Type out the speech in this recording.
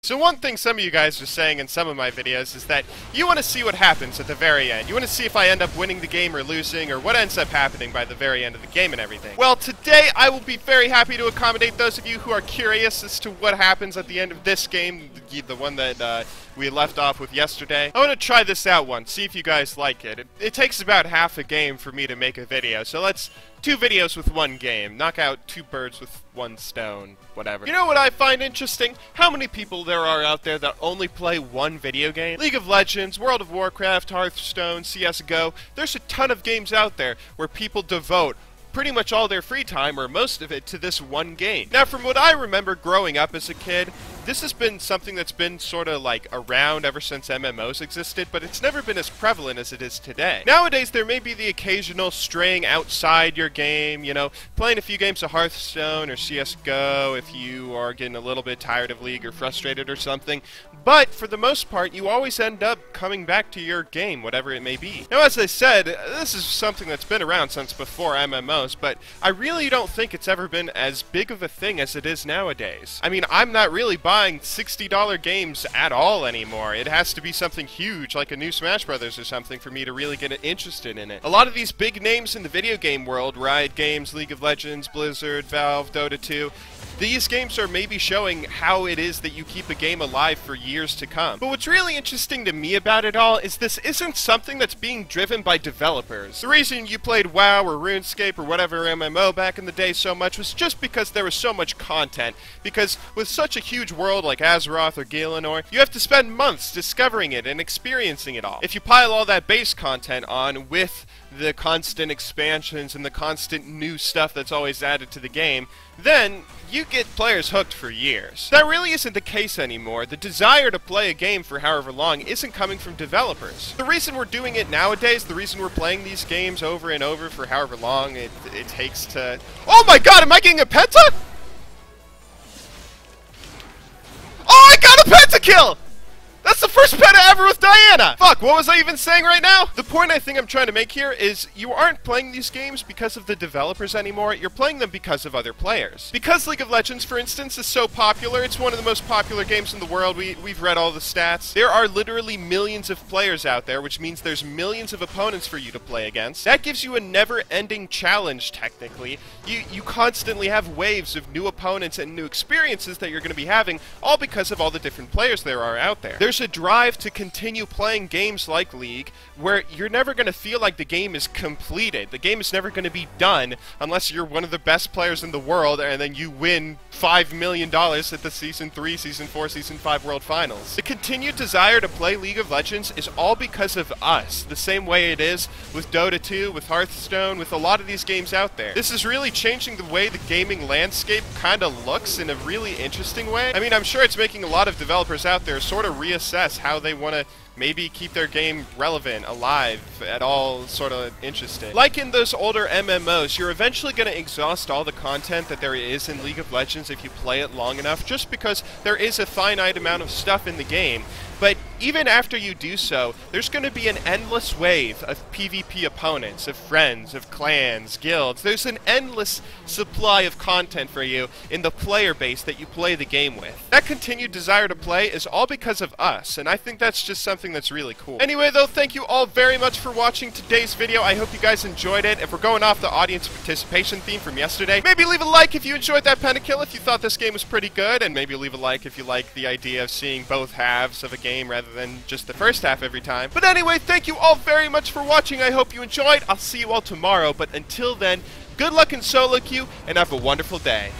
So one thing some of you guys are saying in some of my videos is that you want to see what happens at the very end. You want to see if I end up winning the game or losing, or what ends up happening by the very end of the game and everything. Well, today I will be very happy to accommodate those of you who are curious as to what happens at the end of this game, the one that we left off with yesterday. I want to try this out once, see if you guys like it. It takes about half a game for me to make a video, so let's 2 videos with 1 game. Knock out 2 birds with 1 stone, whatever. You know what I find interesting? How many people there are out there that only play 1 video game? League of Legends, World of Warcraft, Hearthstone, CSGO. There's a ton of games out there where people devote pretty much all their free time, or most of it, to this 1 game. Now, from what I remember growing up as a kid, this has been something that's been sort of like around ever since MMOs existed, but it's never been as prevalent as it is today. Nowadays, there may be the occasional straying outside your game, you know, playing a few games of Hearthstone or CSGO if you are getting a little bit tired of League or frustrated or something, but for the most part, you always end up coming back to your game, whatever it may be. Now, as I said, this is something that's been around since before MMOs, but I really don't think it's ever been as big of a thing as it is nowadays. I mean, I'm not really buying $60 games at all anymore. It has to be something huge, like a new Smash Brothers or something, for me to really get interested in it. A lot of these big names in the video game world, Riot Games, League of Legends, Blizzard, Valve, Dota 2, these games are maybe showing how it is that you keep a game alive for years to come. But what's really interesting to me about it all is this isn't something that's being driven by developers. The reason you played WoW or RuneScape or whatever MMO back in the day so much was just because there was so much content. Because with such a huge world like Azeroth or Gielinor, you have to spend months discovering it and experiencing it all. If you pile all that base content on with the constant expansions and the constant new stuff that's always added to the game, then you get players hooked for years. That really isn't the case anymore. The desire to play a game for however long isn't coming from developers. The reason we're doing it nowadays, the reason we're playing these games over and over for however long it takes to... Oh my god, am I getting a penta? Oh, I got a pentakill! That's the first penta ever with Diana! Fuck, what was I even saying right now? The point I think I'm trying to make here is you aren't playing these games because of the developers anymore, you're playing them because of other players. Because League of Legends, for instance, is so popular, it's one of the most popular games in the world, we've read all the stats. There are literally millions of players out there, which means there's millions of opponents for you to play against. That gives you a never-ending challenge, technically. You constantly have waves of new opponents and new experiences that you're going to be having, all because of all the different players there are out there. There's a drive to continue playing games like League where you're never going to feel like the game is completed. The game is never going to be done unless you're one of the best players in the world and then you win $5 million at the Season 3, Season 4, Season 5 World Finals. The continued desire to play League of Legends is all because of us, the same way it is with Dota 2, with Hearthstone, with a lot of these games out there. This is really changing the way the gaming landscape kind of looks in a really interesting way. I mean, I'm sure it's making a lot of developers out there sort of reassess how they want to maybe keep their game relevant, alive, at all sort of interested. Like in those older MMOs, you're eventually going to exhaust all the content that there is in League of Legends if you play it long enough, just because there is a finite amount of stuff in the game. But even after you do so, there's going to be an endless wave of PvP opponents, of friends, of clans, guilds. There's an endless supply of content for you in the player base that you play the game with. That continued desire to play is all because of us, and I think that's just something that's really cool. Anyway, though, thank you all very much for watching today's video. I hope you guys enjoyed it. If we're going off the audience participation theme from yesterday, maybe leave a like if you enjoyed that Pentakill, if you thought this game was pretty good, and maybe leave a like if you like the idea of seeing both halves of a game rather than just the first half every time. But anyway, thank you all very much for watching. I hope you enjoyed. I'll see you all tomorrow, but until then, good luck in solo queue, and have a wonderful day.